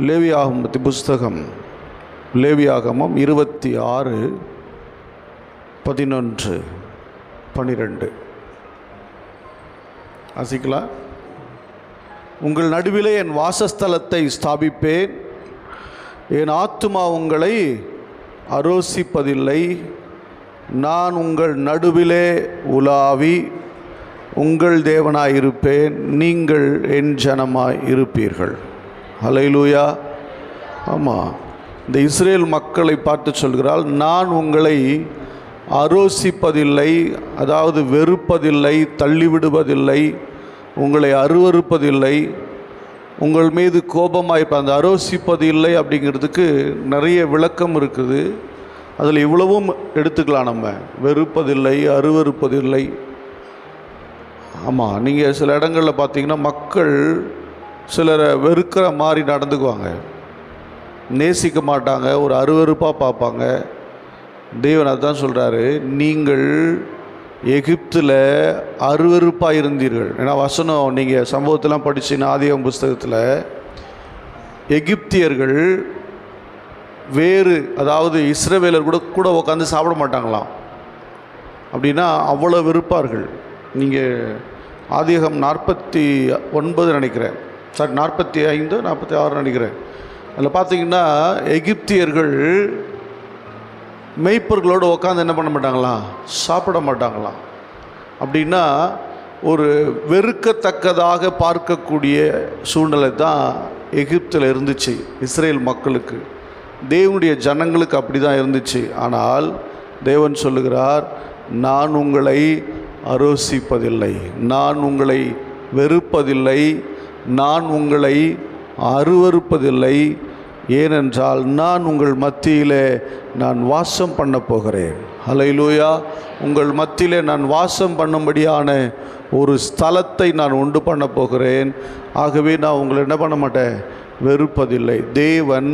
லேவியாகமத்தின் புஸ்தகம், லேவியாகமம் 26:11-12 வாசிக்கலாம். உங்கள் நடுவிலே என் வாசஸ்தலத்தை ஸ்தாபிப்பேன், என் ஆத்துமா உங்களை அரோசிப்பதில்லை. நான் உங்கள் நடுவிலே உலாவி உங்கள் தேவனாயிருப்பேன், நீங்கள் என் ஜனமாய் இருப்பீர்கள். ஹல்லேலூயா. ஆமாம், இந்த இஸ்ரேல் மக்களை பார்த்து சொல்கிறாள், நான் உங்களை அரோசிப்பதில்லை, அதாவது வெறுப்பதில்லை, தள்ளிவிடுவதில்லை, உங்களை அருவறுப்பதில்லை, உங்கள் மீது கோபமாயிருப்ப. அந்த அரோசிப்பது இல்லை அப்படிங்கிறதுக்கு நிறைய விளக்கம் இருக்குது. அதில் இவ்வளவும் எடுத்துக்கலாம். நம்ம வெறுப்பதில்லை, அருவறுப்பதில்லை. ஆமாம், நீங்கள் சில இடங்களில் பார்த்தீங்கன்னா மக்கள் சிலரை வெறுக்கிற மாதிரி நடந்துக்குவாங்க, நேசிக்க மாட்டாங்க, ஒரு அருவருப்பாக பார்ப்பாங்க. தேவன் அதுதான் சொல்கிறாரு, நீங்கள் எகிப்தில் அருவருப்பாக இருந்தீர்கள். ஏன்னா வசனம் நீங்கள் சம்பவத்தெல்லாம் படிச்சுன்னா ஆதியாகமம் புஸ்தகத்தில் எகிப்தியர்கள் வேறு, அதாவது இஸ்ரவேலர் கூட உட்காந்து சாப்பிட மாட்டாங்களாம். அப்படின்னா அவ்வளோ வெறுப்பார்கள். நீங்கள் ஆதியாகமம் 49 நினைக்கிறேன், 45, 46 நினைக்கிறேன். அதில் பார்த்தீங்கன்னா எகிப்தியர்கள் மெய்ப்பர்களோடு உட்காந்து என்ன பண்ண மாட்டாங்களாம், சாப்பிட மாட்டாங்களாம். அப்படின்னா ஒரு வெறுக்கத்தக்கதாக பார்க்கக்கூடிய சூழ்நிலை தான் எகிப்தில் இருந்துச்சு இஸ்ரேல் மக்களுக்கு. தேவனுடைய ஜனங்களுக்கு அப்படி தான் இருந்துச்சு. ஆனால் தேவன் சொல்லுகிறார், நான் உங்களை அரோசிப்பதில்லை, நான் உங்களை வெறுப்பதில்லை, நான் உங்களை அருவறுப்பதில்லை. ஏனென்றால் நான் உங்கள் மத்தியிலே நான் வாசம் பண்ண போகிறேன். ஹல்லேலூயா. உங்கள் மத்தியிலே நான் வாசம் பண்ணும்படியான ஒரு ஸ்தலத்தை நான் உண்டு பண்ண போகிறேன். ஆகவே நான் உங்களை என்ன பண்ண மாட்டேன், வெறுப்பதில்லை. தேவன்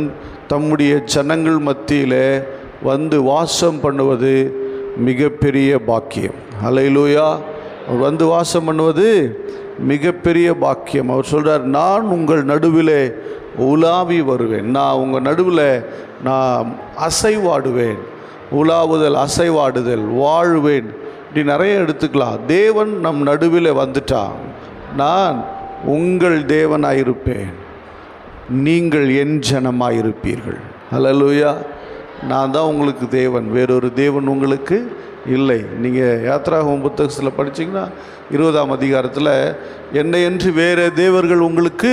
தம்முடைய ஜனங்கள் மத்தியிலே வந்து வாசம் பண்ணுவது மிகப்பெரிய பாக்கியம். ஹல்லேலூயா. அவர் வந்து வாசம் பண்ணுவது மிகப்பெரிய பாக்கியம். அவர் சொல்கிறார், நான் உங்கள் நடுவிலே உலாவி வருவேன், நான் உங்கள் நடுவில் நான் அசைவாடுவேன். உலாவுதல், அசைவாடுதல், வாழ்வேன், இப்படி நிறைய எடுத்துக்கலாம். தேவன் நம் நடுவில் வந்துட்டான். நான் உங்கள் தேவனாயிருப்பேன், நீங்கள் என் ஜனமாயிருப்பீர்கள். ஹல்லேலூயா. நான் தான் உங்களுக்கு தேவன், வேறொரு தேவன் உங்களுக்கு இல்லை. நீங்கள் யாத்திராகமம் புத்தகத்தில் படித்தீங்கன்னா 20ஆம் அதிகாரத்தில், என்னை என்று வேறு தேவர்கள் உங்களுக்கு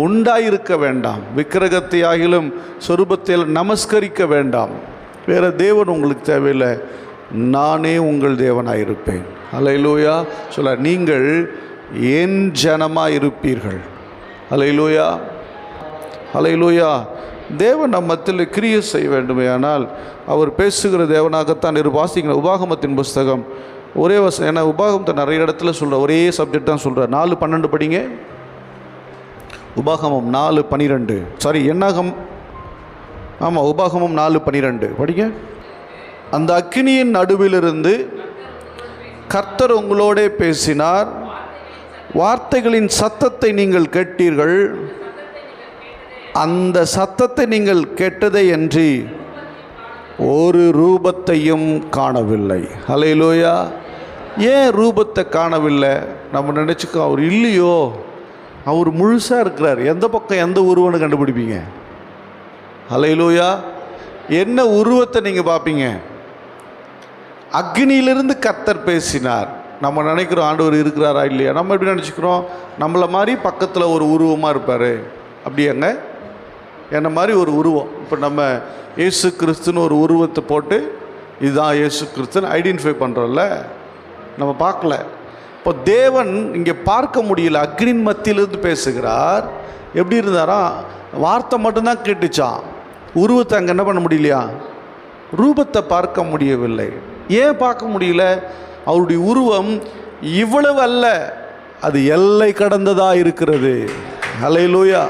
உண்டாயிருக்க வேண்டாம், விக்கிரகத்தை ஆகிலும் சொரூபத்தில் நமஸ்கரிக்க வேண்டாம், வேறு தேவன் உங்களுக்கு தேவையில்லை, நானே உங்கள் தேவனாயிருப்பேன். ஹல்லேலூயா. சொல்ல, நீங்கள் என் ஜனமாக இருப்பீர்கள். ஹல்லேலூயா. ஹல்லேலூயா. தேவன் நம் மத்தியில் கிரியை செய்ய வேண்டுமே, ஆனால் அவர் பேசுகிற தேவனாகத்தான் வாசிக்கிற உபாகமத்தின் புஸ்தகம் ஒரே வசனம். ஏன்னா உபாகமத்தை நிறைய இடத்துல சொல்கிற ஒரே சப்ஜெக்ட் தான் சொல்கிறார். 4:12 படிங்க. உபாகமம் 4:12, சாரி என்னாகம், ஆமாம் உபாகமம் 4:12 படிங்க. அந்த அக்கினியின் நடுவிலிருந்து கர்த்தர் உங்களோட பேசினார், வார்த்தைகளின் சத்தத்தை நீங்கள் கேட்டீர்கள், அந்த சத்தத்தை நீங்கள் கேட்டதை அன்றி ஒரு ரூபத்தையும் காணவில்லை. ஹல்லேலூயா. ஏன் ரூபத்தை காணவில்லை? நம்ம நினச்சிக்கோ அவர் இல்லையோ, அவர் முழுசாக இருக்கிறார், எந்த பக்கம் எந்த உருவம்னு கண்டுபிடிப்பீங்க. ஹல்லேலூயா. என்ன உருவத்தை நீங்கள் பார்ப்பீங்க? அக்னியிலிருந்து கர்த்தர் பேசினார். நம்ம நினைக்கிறோம் ஆண்டவர் இருக்கிறாரா இல்லையா, நம்ம எப்படி நினச்சிக்கிறோம், நம்மளை மாதிரி பக்கத்தில் ஒரு உருவமாக இருப்பார். அப்படியாங்க, என்ன மாதிரி ஒரு உருவம். இப்போ நம்ம இயேசு கிறிஸ்துன்னு ஒரு உருவத்தை போட்டு இதுதான் இயேசு கிறிஸ்துன்னு ஐடென்டிஃபை பண்ணுறோம்ல, நம்ம பார்க்கல. இப்போ தேவன் இங்கே பார்க்க முடியல, அக்னியின் மத்தியிலிருந்து பேசுகிறார். எப்படி இருந்தாரா, வார்த்தை மட்டும்தான் கேட்டுச்சான், உருவத்தை அங்கே என்ன பண்ண முடியலையா, ரூபத்தை பார்க்க முடியவில்லை. ஏன் பார்க்க முடியல? அவருடைய உருவம் இவ்வளவு அல்ல, அது எல்லை கடந்ததாக இருக்கிறது. ஹல்லேலூயா.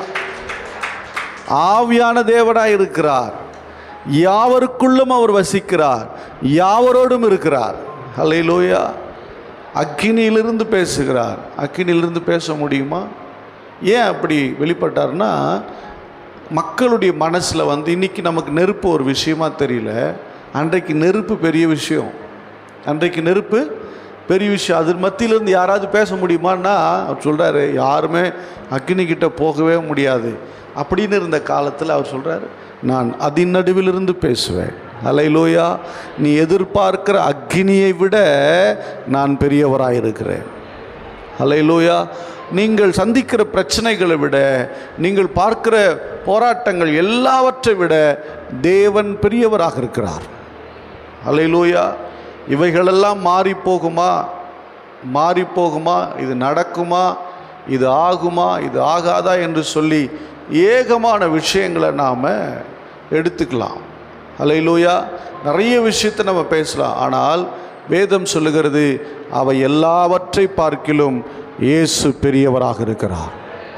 ஆவியான தேவனாய் இருக்கிறார், யாவருக்குள்ளும் அவர் வசிக்கிறார், யாவரோடும் இருக்கிறார். ஹல்லேலூயா. அக்கினியிலிருந்து பேசுகிறார். அக்கினியிலிருந்து பேச முடியுமா? ஏன் அப்படி வெளிப்பட்டார்னா, மக்களுடைய மனசில் வந்து இன்றைக்கி நமக்கு நெருப்பு ஒரு விஷயமா தெரியல, அன்றைக்கு நெருப்பு பெரிய விஷயம். அன்றைக்கு நெருப்பு பெரிய விஷயம். அது மத்தியிலேருந்து யாராவது பேச முடியுமான்னா அவர் சொல்கிறாரு, யாருமே அக்னிக்கிட்ட போகவே முடியாது அப்படின்னு இருந்த காலத்தில் அவர் சொல்கிறாரு, நான் அதன் நடுவிலிருந்து பேசுவேன். அல்லேலூயா. நீ எதிர்பார்க்கிற அக்னியை விட நான் பெரியவராக இருக்கிறேன். அல்லேலூயா. நீங்கள் சந்திக்கிற பிரச்சனைகளை விட, நீங்கள் பார்க்கிற போராட்டங்கள் எல்லாவற்றை விட தேவன் பெரியவராக இருக்கிறார். அல்லேலூயா. இவைகளெல்லாம் மாறி போகுமா, மாறி போகுமா, இது நடக்குமா, இது ஆகுமா, இது ஆகாதா என்று சொல்லி ஏகமான விஷயங்களை நாம் எடுத்துக்கலாம். அல்லேலூயா. நிறைய விஷயத்தை நம்ம பேசலாம். ஆனால் வேதம் சொல்லுகிறது, அவை எல்லாவற்றை பார்க்கிலும் இயேசு பெரியவராக இருக்கிறார்.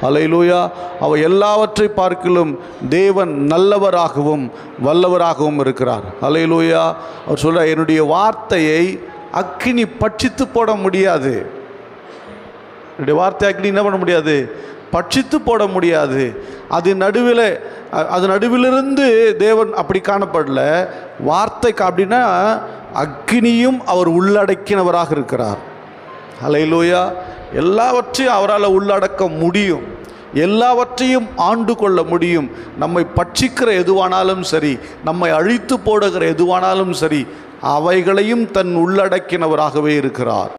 அல்லேலூயா. அவை எல்லாவற்றை பார்க்கிலும் தேவன் நல்லவராகவும் வல்லவராகவும் இருக்கிறார். அல்லேலூயா. அவர் சொல்கிறார், என்னுடைய வார்த்தையை அக்கினி பட்சித்து போட முடியாது. என்னுடைய வார்த்தை அக்கினி என்ன பண்ண முடியாது? பட்சித்து போட முடியாது. அது நடுவிலிருந்து தேவன் அப்படி காணப்படல. வார்த்தைக்கு அப்படின்னா அக்கினியும் அவர் உள்ளடக்கினவராக இருக்கிறார். அல்லேலூயா. எல்லாவற்றையும் அவரால் உள்ளடக்க முடியும், எல்லாவற்றையும் ஆண்டு கொள்ள முடியும். நம்மை பட்சிக்கிற எதுவானாலும் சரி, நம்மை அழித்து போடுகிற எதுவானாலும் சரி, அவைகளையும் தன் உள்ளடக்கினவராகவே இருக்கிறார்.